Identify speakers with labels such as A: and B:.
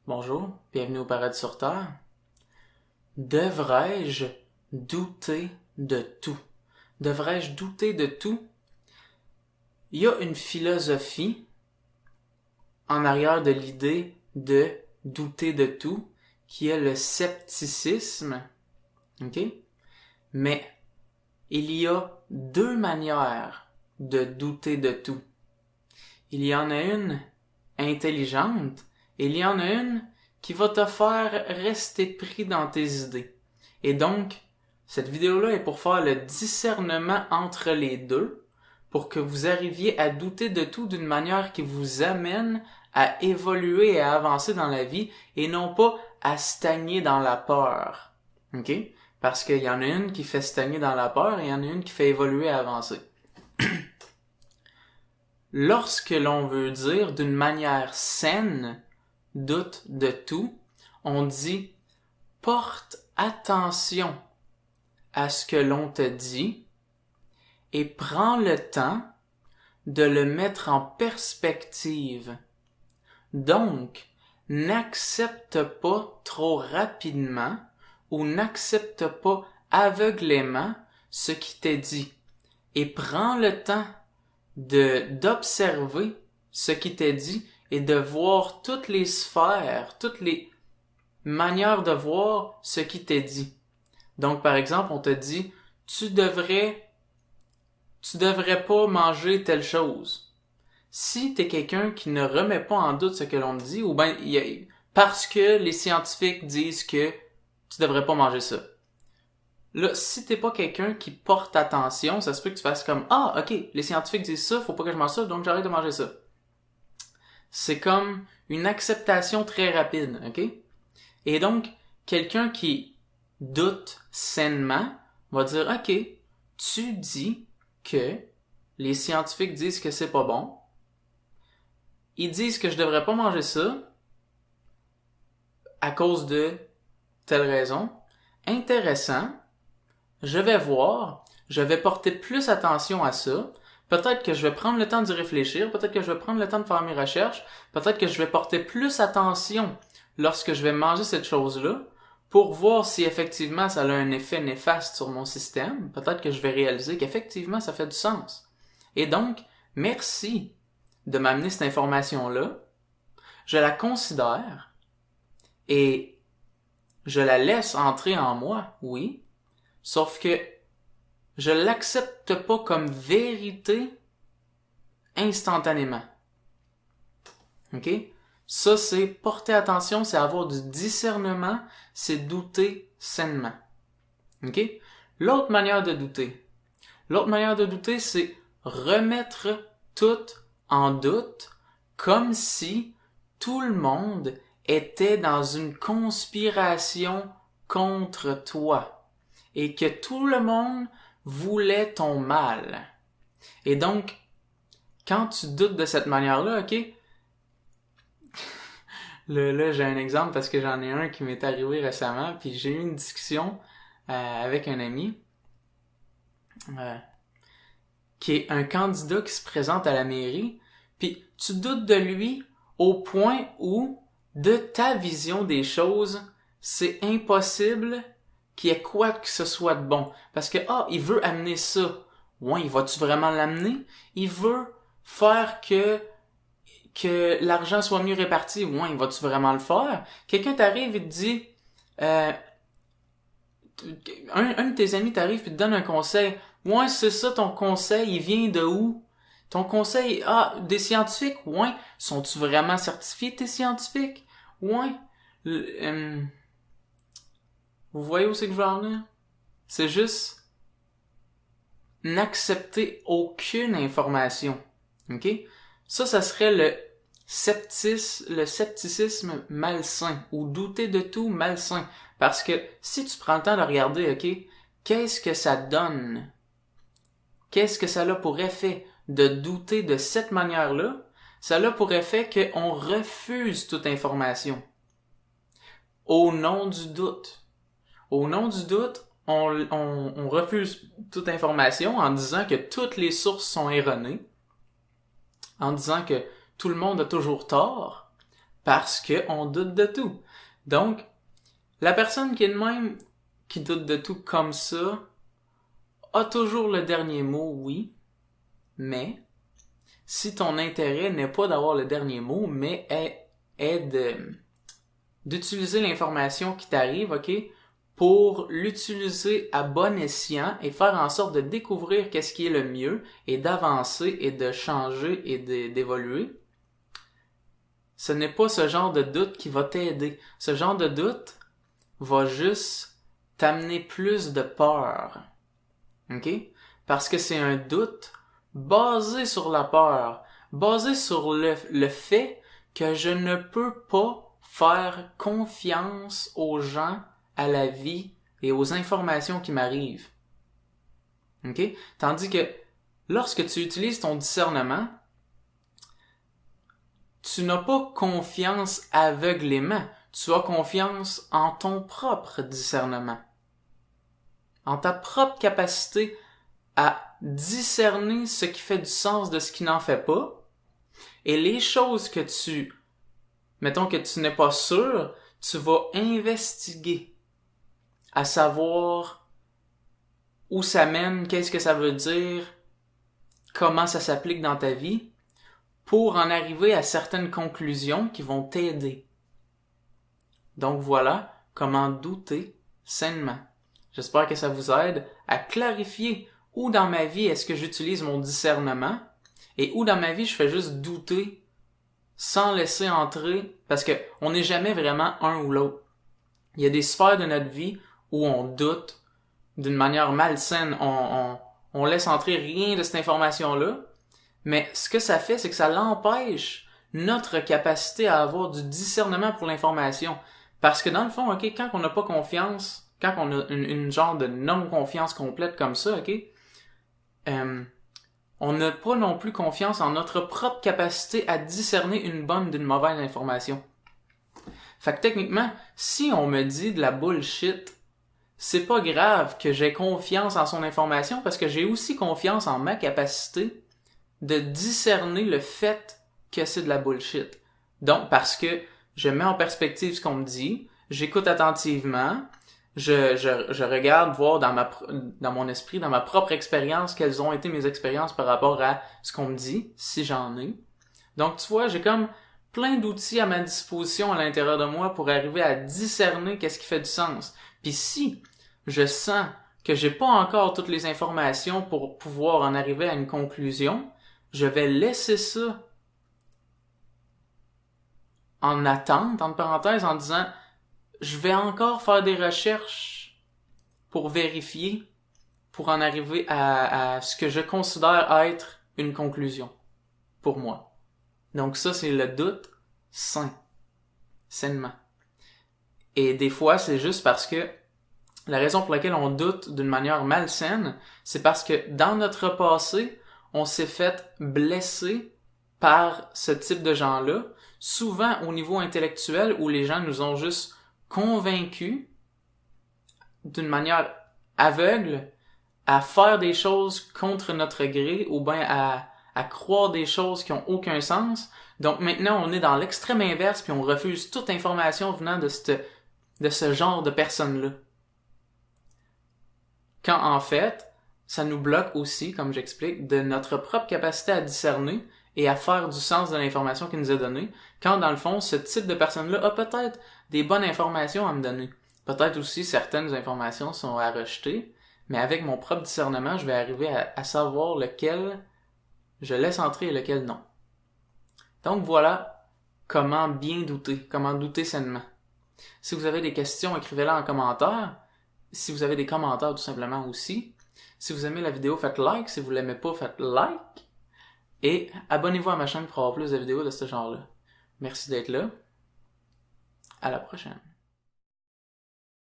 A: Bonjour, bienvenue au Paradis sur Terre. Devrais-je douter de tout? Devrais-je douter de tout? Il y a une philosophie en arrière de l'idée de douter de tout, qui est le scepticisme. OK? Mais il y a deux manières de douter de tout. Il y en a une intelligente et il y en a une qui va te faire rester pris dans tes idées. Et donc, cette vidéo-là est pour faire le discernement entre les deux, pour que vous arriviez à douter de tout d'une manière qui vous amène à évoluer et à avancer dans la vie et non pas à stagner dans la peur. OK? Parce qu'il y en a une qui fait stagner dans la peur et il y en a une qui fait évoluer et avancer. Lorsque l'on veut dire d'une manière saine, doute de tout, on dit porte attention à ce que l'on te dit et prends le temps de le mettre en perspective. Donc, n'accepte pas trop rapidement ou n'accepte pas aveuglément ce qui t'est dit et prends le temps d'observer ce qui t'est dit et de voir toutes les sphères, toutes les manières de voir ce qui t'est dit. Donc, par exemple, on te dit, tu devrais pas manger telle chose. Si t'es quelqu'un qui ne remet pas en doute ce que l'on te dit, ou ben, parce que les scientifiques disent que tu devrais pas manger ça. Là, si t'es pas quelqu'un qui porte attention, ça se peut que tu fasses comme, ah, ok, les scientifiques disent ça, faut pas que je mange ça, donc j'arrête de manger ça. C'est comme une acceptation très rapide, ok? Et donc, quelqu'un qui doute sainement va dire, ok, tu dis que les scientifiques disent que c'est pas bon. Ils disent que je devrais pas manger ça à cause de telle raison. Intéressant. Je vais voir, je vais porter plus attention à ça. Peut-être que je vais prendre le temps d'y réfléchir, peut-être que je vais prendre le temps de faire mes recherches, peut-être que je vais porter plus attention lorsque je vais manger cette chose-là pour voir si effectivement ça a un effet néfaste sur mon système. Peut-être que je vais réaliser qu'effectivement ça fait du sens. Et donc, merci de m'amener cette information-là. Je la considère et je la laisse entrer en moi, oui. Sauf que je l'accepte pas comme vérité instantanément. OK? Ça, c'est porter attention, c'est avoir du discernement, c'est douter sainement. OK? L'autre manière de douter. L'autre manière de douter, c'est remettre tout en doute comme si tout le monde était dans une conspiration contre toi et que tout le monde voulait ton mal. Et donc, quand tu doutes de cette manière-là, ok? Là, j'ai un exemple parce que j'en ai un qui m'est arrivé récemment, puis j'ai eu une discussion avec un ami qui est un candidat qui se présente à la mairie, puis tu doutes de lui au point où, de ta vision des choses, c'est impossible qu'il y ait quoi que ce soit de bon. Parce que, il veut amener ça. Ouais, va-tu vraiment l'amener? Il veut faire que l'argent soit mieux réparti. Ouais, va-tu vraiment le faire? Quelqu'un t'arrive et te dit, un de tes amis t'arrive et te donne un conseil. Ouais, c'est ça ton conseil, il vient de où? Ton conseil, des scientifiques? Ouais. Sont-tu vraiment certifiés tes scientifiques? Ouais. Vous voyez où c'est que je veux en venir? C'est juste n'accepter aucune information. OK? Ça serait le scepticisme malsain, ou douter de tout malsain. Parce que si tu prends le temps de regarder, OK, qu'est-ce que ça donne? Qu'est-ce que ça a pour effet de douter de cette manière-là? Ça a pour effet qu'on refuse toute information. Au nom du doute. Au nom du doute, on refuse toute information en disant que toutes les sources sont erronées, en disant que tout le monde a toujours tort, Parce qu'on doute de tout. Donc, la personne qui est de même, qui doute de tout comme ça, a toujours le dernier mot, oui, mais si ton intérêt n'est pas d'avoir le dernier mot, mais est d'utiliser l'information qui t'arrive, ok, pour l'utiliser à bon escient et faire en sorte de découvrir qu'est-ce qui est le mieux et d'avancer et de changer et d'évoluer, ce n'est pas ce genre de doute qui va t'aider. Ce genre de doute va juste t'amener plus de peur. OK? Parce que c'est un doute basé sur la peur, basé sur le fait que je ne peux pas faire confiance aux gens, à la vie et aux informations qui m'arrivent. OK? Tandis que lorsque tu utilises ton discernement, tu n'as pas confiance aveuglément. Tu as confiance en ton propre discernement. En ta propre capacité à discerner ce qui fait du sens de ce qui n'en fait pas. Et les choses que mettons que tu n'es pas sûr, tu vas investiguer à savoir où ça mène, qu'est-ce que ça veut dire, comment ça s'applique dans ta vie, pour en arriver à certaines conclusions qui vont t'aider. Donc voilà comment douter sainement. J'espère que ça vous aide à clarifier où dans ma vie est-ce que j'utilise mon discernement et où dans ma vie je fais juste douter sans laisser entrer, parce que on n'est jamais vraiment un ou l'autre. Il y a des sphères de notre vie où on doute d'une manière malsaine, on laisse entrer rien de cette information-là, mais ce que ça fait, c'est que ça l'empêche notre capacité à avoir du discernement pour l'information. Parce que dans le fond, ok, quand on n'a pas confiance, quand on a une genre de non-confiance complète comme ça, ok, on n'a pas non plus confiance en notre propre capacité à discerner une bonne d'une mauvaise information. Fait que techniquement, si on me dit de la bullshit, c'est pas grave que j'ai confiance en son information parce que j'ai aussi confiance en ma capacité de discerner le fait que c'est de la bullshit. Donc, parce que je mets en perspective ce qu'on me dit, j'écoute attentivement, je regarde voir dans mon esprit, dans ma propre expérience, quelles ont été mes expériences par rapport à ce qu'on me dit, si j'en ai. Donc, tu vois, j'ai comme plein d'outils à ma disposition à l'intérieur de moi pour arriver à discerner qu'est-ce qui fait du sens. Puis si je sens que j'ai pas encore toutes les informations pour pouvoir en arriver à une conclusion, je vais laisser ça en attente, entre parenthèses, en disant je vais encore faire des recherches pour vérifier, pour en arriver à ce que je considère être une conclusion pour moi. Donc ça, c'est le doute sainement. Et des fois, c'est juste parce que la raison pour laquelle on doute d'une manière malsaine, c'est parce que dans notre passé, on s'est fait blesser par ce type de gens-là, souvent au niveau intellectuel où les gens nous ont juste convaincus d'une manière aveugle à faire des choses contre notre gré ou bien à croire des choses qui ont aucun sens. Donc maintenant, on est dans l'extrême inverse puis on refuse toute information venant de ce genre de personnes-là. Quand en fait, ça nous bloque aussi, comme j'explique, de notre propre capacité à discerner et à faire du sens de l'information qui nous est donnée, quand dans le fond, ce type de personne-là a peut-être des bonnes informations à me donner. Peut-être aussi certaines informations sont à rejeter, mais avec mon propre discernement, je vais arriver à savoir lequel je laisse entrer et lequel non. Donc voilà comment bien douter, comment douter sainement. Si vous avez des questions, écrivez-les en commentaire. Si vous avez des commentaires, tout simplement aussi. Si vous aimez la vidéo, faites like. Si vous l'aimez pas, faites like. Et abonnez-vous à ma chaîne pour avoir plus de vidéos de ce genre-là. Merci d'être là. À la prochaine.